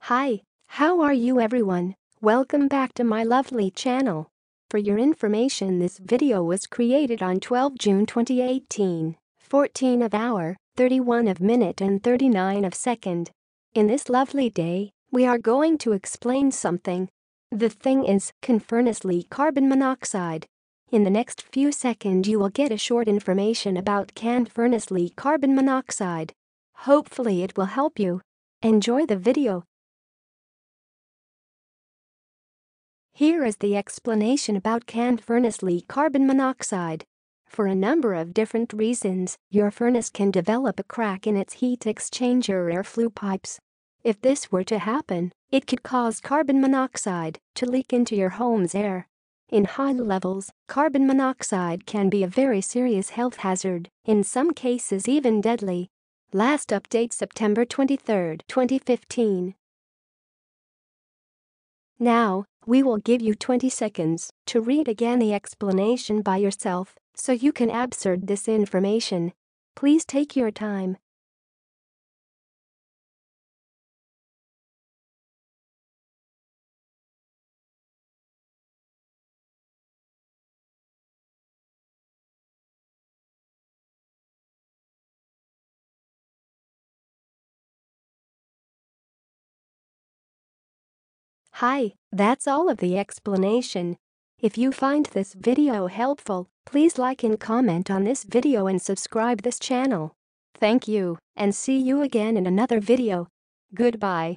Hi, how are you everyone? Welcome back to my lovely channel. For your information, this video was created on 12 June 2018, 14 of hour, 31 of minute and 39 of second. In this lovely day, we are going to explain something. The thing is confernously carbon monoxide. In the next few seconds you will get a short information about confernously carbon monoxide. Hopefully it will help you. Enjoy the video. Here is the explanation about confernously carbon monoxide. For a number of different reasons, your furnace can develop a crack in its heat exchanger or airflow pipes. If this were to happen, it could cause carbon monoxide to leak into your home's air. In high levels, carbon monoxide can be a very serious health hazard, in some cases even deadly. Last update September 23, 2015. Now, we will give you 20 seconds to read again the explanation by yourself so you can absorb this information. Please take your time. Hi, that's all of the explanation. If you find this video helpful, please like and comment on this video and subscribe this channel. Thank you, and see you again in another video. Goodbye.